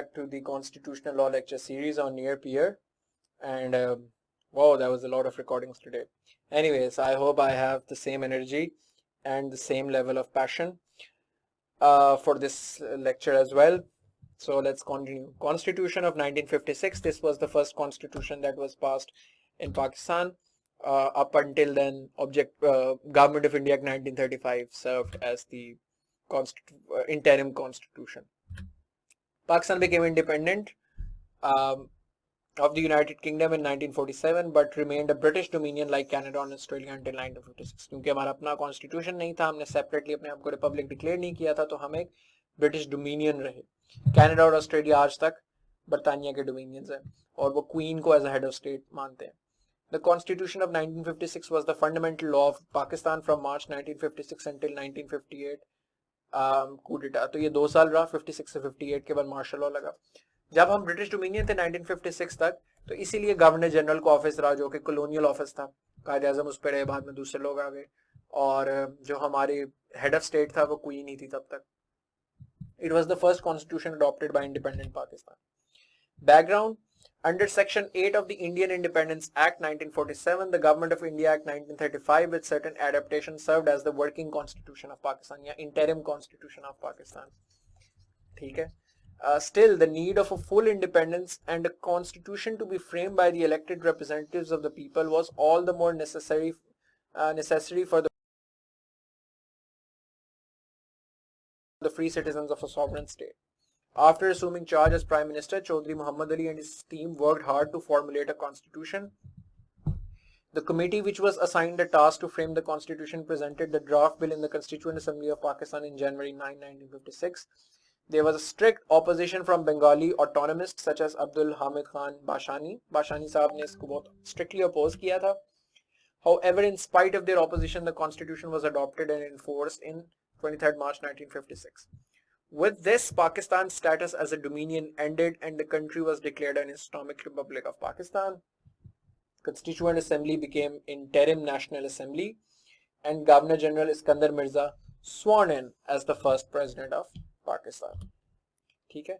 back to the Constitutional Law Lecture Series on Near Peer. And wow, that was a lot of recordings today. Anyways, I hope I have the same energy and the same level of passion for this lecture as well. So let's continue. Constitution of 1956. This was the first constitution that was passed in Pakistan. Up until then, Government of India Act 1935 served as the interim constitution. Pakistan became independent of the United Kingdom in 1947, but remained a British dominion like Canada and Australia until 1956. क्योंकि हमारा अपना constitution नहीं था, हमने separately अपने आप को Republic declare नहीं किया था, तो हम एक ब्रिटिश डोमिनियन रहे. कनाडा और ऑस्ट्रेलिया आज तक बरतानिया के डोमिनियंस हैं और वो क्वीन को as a head of state मानते हैं. The Constitution of 1956 was the fundamental law of Pakistan from March 1956 until 1958 coup d'etat. तो ये 2 साल रहा, 56 से 58 के बाद मार्शल लॉ लगा. जब हम ब्रिटिश डोमिनियन थे 1956 तक, तो इसीलिए गवर्नर जनरल का ऑफिस रहा, जो कि कॉलोनियल ऑफिस था. कायदे आजम उस पर रहे, बाद में दूसरे लोग आ गए, और जो हमारी हेड ऑफ स्टेट था वो क्वीन ही थी तब तक. It was the first constitution adopted by independent Pakistan. Background. Under Section 8 of the Indian Independence Act 1947, the Government of India Act 1935 with certain adaptations served as the working constitution of Pakistan या interim constitution of Pakistan. ठीक है. Still, the need of a full independence and a constitution to be framed by the elected representatives of the people was all the more necessary for the free citizens of a sovereign state. After assuming charge as Prime Minister, Chaudhry Muhammad Ali and his team worked hard to formulate a constitution. The committee which was assigned the task to frame the constitution presented the draft bill in the Constituent Assembly of Pakistan in January 9, 1956. There was a strict opposition from Bengali autonomists such as Abdul Hamid Khan Bashani. Bashani साहब ने इसको बहुत strictly oppose किया था. However, in spite of their opposition, the constitution was adopted and enforced in 23rd March 1956. With this, Pakistan's status as a dominion ended and the country was declared an Islamic Republic of Pakistan. Constituent Assembly became Interim National Assembly and Governor General Iskandar Mirza sworn in as the first president of Pakistan. ठीक है.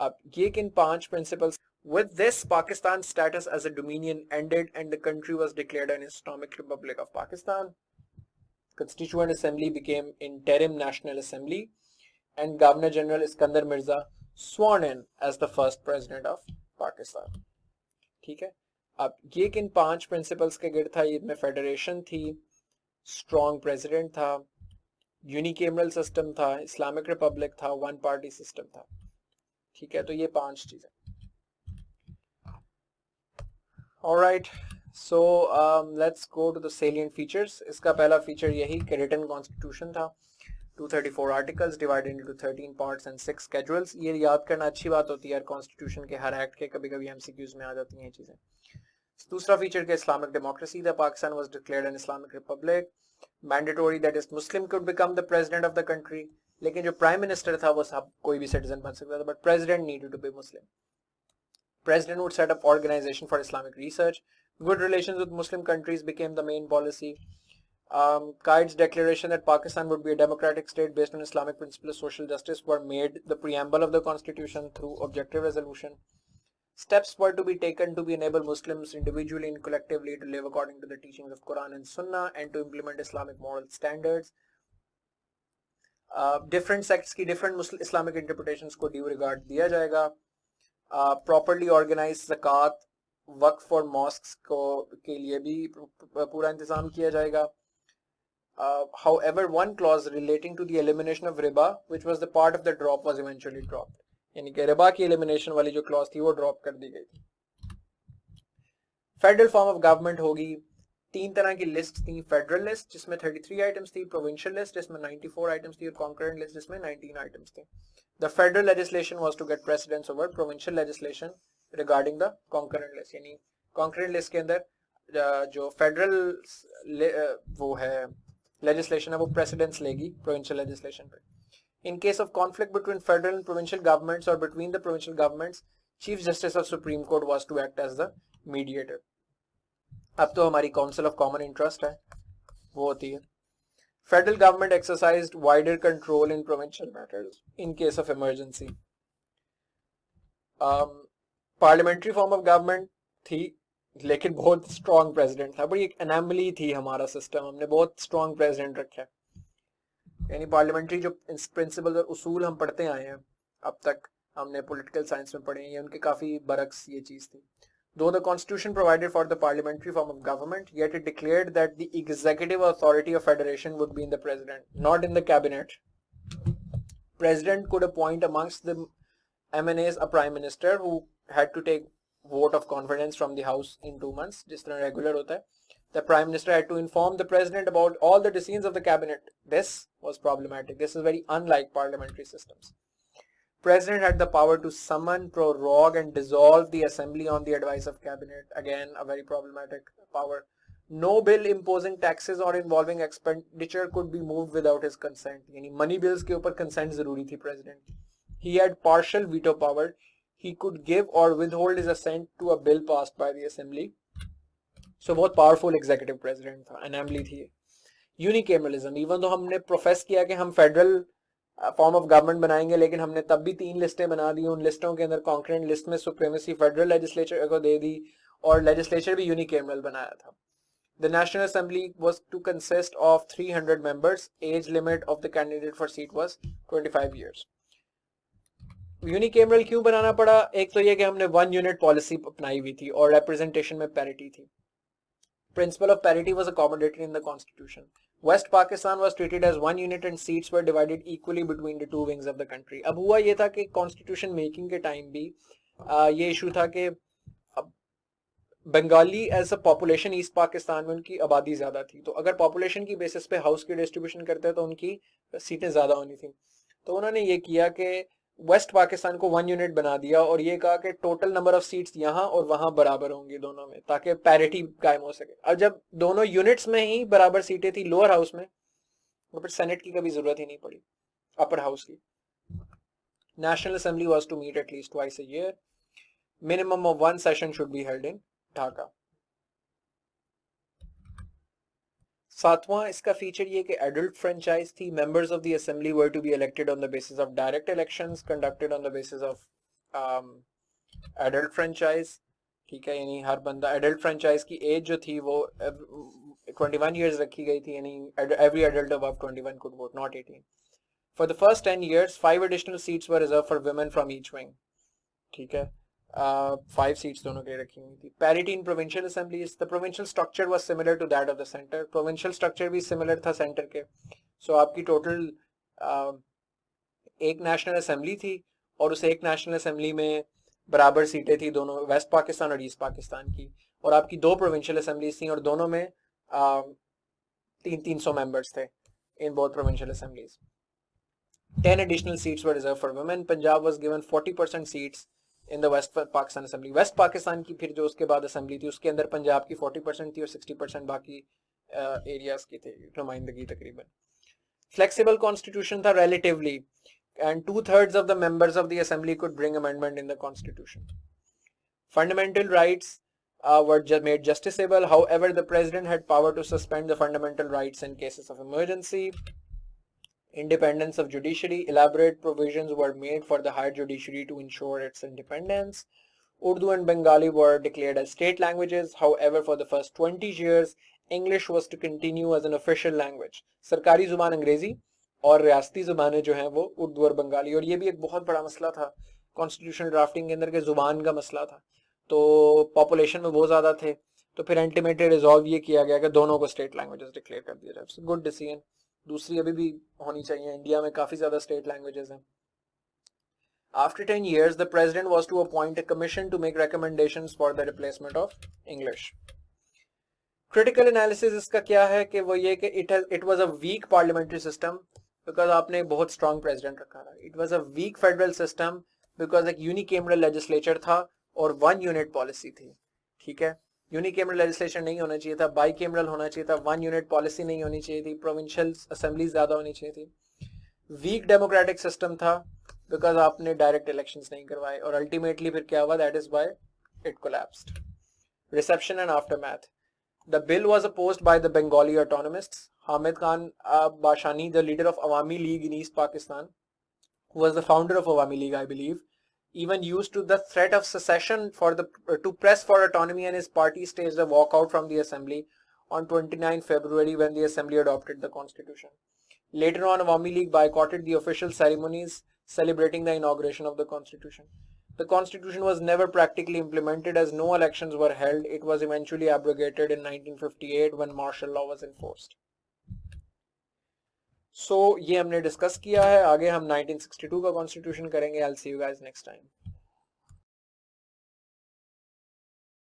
अब ये किन 5 principles. With this, Pakistan's status as a dominion ended and the country was declared an Islamic Republic of Pakistan. Constituent Assembly became Interim National Assembly and Governor General Iskandar Mirza sworn in as the first president of Pakistan. ठीक है. अब ये किन 5 principles के गिर्द था. इसमें federation थी, स्ट्रॉन्ग प्रेसिडेंट था, यूनिकेमरल सिस्टम था, इस्लामिक रिपब्लिक था, वन पार्टी सिस्टम था. ठीक है. तो ये 5 चीजें. Alright, so let's go to the salient features. इसका पहला फीचर यही कि रिटन कॉन्स्टिट्यूशन था. 234 articles divided into 13 parts and 6 schedules. ये याद करना अच्छी बात होती है यार, कॉन्स्टिट्यूशन के हर एक्ट के कभी कभी एमसीक्यूज में आ जाती हैं ये चीजें. दूसरा फीचर के इस्लामिक डेमोक्रेसी था. Pakistan was declared an Islamic Republic. Mandatory that is Muslim could become the president of the country. लेकिन जो प्राइम मिनिस्टर था वो सब कोई भी सिटीजन बन सकता था, but president needed to be Muslim. President would set up organization for Islamic research. Good relations with Muslim countries became the main policy. Qaid's declaration that Pakistan would be a democratic state based on Islamic principles of social justice were made the preamble of the constitution through objective resolution. Steps were to be taken to enable Muslims individually and collectively to live according to the teachings of Quran and Sunnah and to implement Islamic moral standards. Different sects की different Islamic interpretations को due regard दिया जाएगा. Properly organise ज़कात, वक्फ और mosques को के लिए भी पूरा इंतजाम किया जाएगा. However, one clause relating to the elimination of riba, which was the part of the drop, was eventually dropped. यानी कि रिबा की एलिमिनेशन वाली जो क्लॉज थी वो ड्रॉप कर दी गई थी. फेडरल फॉर्म ऑफ गवर्नमेंट होगी. 3 तरह की लिस्ट थी. फेडरल लिस्ट जिसमें 33 आइटम्स थी, प्रोविंशियल लिस्ट जिसमें 94 आइटम्स थी और कॉन्करेंट लिस्ट जिसमें 19 आइटम्स थे. The federal legislation was to get precedence over provincial legislation regarding the concurrent list. यानी concurrent list के अंदर जो federal वो है legislation है वो precedence लेगी provincial legislation पे. In case of conflict between federal and provincial governments or between the provincial governments, Chief Justice of Supreme Court was to act as the mediator. अब तो हमारी Council of Common Interest है, वो होती है. Federal government exercised wider control in provincial matters in case of emergency. Parliamentary form of government थी, लेकिन बहुत स्ट्रॉन्ग प्रेसिडेंट था। बड़ी एक एनामली थी हमारा सिस्टम, हमने बहुत स्ट्रॉन्ग प्रेसिडेंट रखा है। यानी पार्लियामेंट्री जो प्रिंसिपल और उसूल हम पढ़ते आए हैं अब तक, हमने पॉलिटिकल साइंस में पढ़े हैं, उनके काफी बरक्स ये चीज थी। Though the constitution provided for the parliamentary form of government, yet it declared that the executive authority of federation would be in the president, not in the cabinet. President could appoint amongst the MNAs a prime minister who had to take vote of confidence from the house in 2 months, जिस तरह regular होता है. The prime minister had to inform the president about all the decisions of the cabinet. This was problematic. This is very unlike parliamentary systems. President had the power to summon, prorogue and dissolve the assembly on the advice of cabinet. Again, a very problematic power. No bill imposing taxes or involving expenditure could be moved without his consent. यानी money bills के ऊपर consent जरूरी थी president. He had partial veto power. He could give or withhold his assent to a bill passed by the assembly. So बहुत powerful executive president था, assembly थी. Unicameralism. Even though हमने profess किया कि हम federal फॉर्म ऑफ गवर्नमेंट बनाएंगे, लेकिन हमने तब भी 3 लिस्टें बना दी। उन लिस्टों के अंदर कॉन्करेंट लिस्ट में सुप्रीमेसी फेडरल लेजिस्लेचर को दे दी और लेजिस्लेचर भी यूनिकैमरल बनाया था। The national assembly was to consist of 300 members. Age limit of the candidate for seat was 25 years. Unicameral क्यों बनाना पड़ा? एक तो ये कि हमने 1 यूनिट पॉलिसी अपनाई हुई थी और रिप्रेजेंटेशन में पैरिटी थी। Principle of parity was accommodated in the constitution. West Pakistan was treated as 1 unit and seats were divided equally between the 2 wings of the country. अब हुआ ये था कि constitution making के time भी ये issue था कि Bengali as a population east Pakistan में उनकी आबादी ज्यादा थी, तो अगर पॉपुलेशन की बेसिस पे हाउस की डिस्ट्रीब्यूशन करते तो उनकी सीटें ज्यादा होनी थी। तो उन्होंने ये किया कि वेस्ट पाकिस्तान को 1 यूनिट बना दिया और ये कहा कि टोटल नंबर ऑफ सीट्स यहाँ और वहां बराबर होंगी दोनों में, ताकि पैरिटी कायम हो सके। अब जब दोनों यूनिट्स में ही बराबर सीटें थी लोअर हाउस में, तो फिर सेनेट की कभी जरूरत ही नहीं पड़ी, अपर हाउस की। National assembly was to meet at least twice a year. Minimum of 1 session should be held in Dhaka. सातवां इसका फीचर ये कि एडल्ट फ्रेंचाइज थी। Members of the assembly were to be elected on the basis of direct elections conducted on the basis of adult franchise. ठीक है, यानी हर बंदा, adult franchise की एज जो थी वो 21 इयर्स रखी गई थी, यानी every adult above 21 could vote, not 18। For the first 10 years 5 additional seats were reserved for women from each wing। ठीक है, 5 सीट्स दोनों के लिए रखी हुई थी। Parity in provincial assemblies. The provincial structure was similar to that of the centre. Provincial structure भी similar था सेंटर के। सो आपकी टोटल एक नेशनल असेंबली थी और उस एक नेशनल असेंबली में बराबर सीटें थी दोनों वेस्ट पाकिस्तान और ईस्ट पाकिस्तान की, और आपकी 2 प्रोविंशियल असेंबलीज थी और दोनों में 300 मेंबर्स थे in both provincial assemblies. 10 additional seats were reserved for women. Punjab was given 40% seats in the west Pakistan assembly. West Pakistan की फिर जो उसके बाद असेंबली थी उसके अंदर पंजाब की 40% थी और 60% बाकी एरियाज की थी नुमाइंदगी तकरीबन। फ्लेक्सिबल कॉन्स्टिट्यूशन था relatively, and 2/3 of the members of the assembly could bring amendment in the constitution. Fundamental rights were made justiciable. However, the president had power to suspend the fundamental rights in cases of emergency. Independence of judiciary. Elaborate provisions were made for the higher judiciary to ensure its independence. Urdu and Bengali were declared as state languages. However, for the first 20 years, English was to continue as an official language. सरकारी जुबान अंग्रेजी और रियासती जुबानें जो हैं वो उर्दू और बंगाली। और ये भी एक बहुत बड़ा मसला था कॉन्स्टिट्यूशनल ड्राफ्टिंग के अंदर के जुबान का मसला था, तो पॉपुलेशन में बहुत ज़्यादा थे, तो फिर अल्टीमेटली रिजॉल्व ये किया गया कि दोनों को स्टेट लैंग्वेजेस डिक्लेयर कर दिया जाए। Good decision. दूसरी अभी भी होनी चाहिए, इंडिया में काफी ज्यादा स्टेट लैंग्वेजेस हैं। After 10 years, the president was to appoint a commission to make recommendations for the replacement of English. Critical analysis इसका क्या है कि वो ये कि it was a weak parliamentary system because आपने बहुत strong president रखा था। It was a weak federal system because एक unicameral legislature था और 1 unit policy थी। ठीक है, यूनिकेमरल लेजिस्लेशन नहीं होना चाहिए था, बाई केमरल होना चाहिए था, 1 यूनिट पॉलिसी नहीं होनी चाहिए थी, प्रोविंशियल असेंबली ज्यादा होनी चाहिए थी। वीक डेमोक्रेटिक सिस्टम था बिकॉज आपने डायरेक्ट इलेक्शंस नहीं करवाए, और अल्टीमेटली फिर क्या हुआ, that is why it collapsed. Reception and aftermath. The bill was opposed by the Bengali autonomists. Hamid Khan Bhashani, the leader of Awami League in East Pakistan, who was the founder of Awami League, I believe, even used to the threat of secession to press for autonomy, and his party staged a walkout from the assembly on 29 February when the assembly adopted the constitution. Later on, Awami League boycotted the official ceremonies celebrating the inauguration of the constitution. The constitution was never practically implemented as no elections were held. It was eventually abrogated in 1958 when martial law was enforced. So ये हमने discuss किया है. आगे हम 1962 का constitution करेंगे. I'll see you guys next time.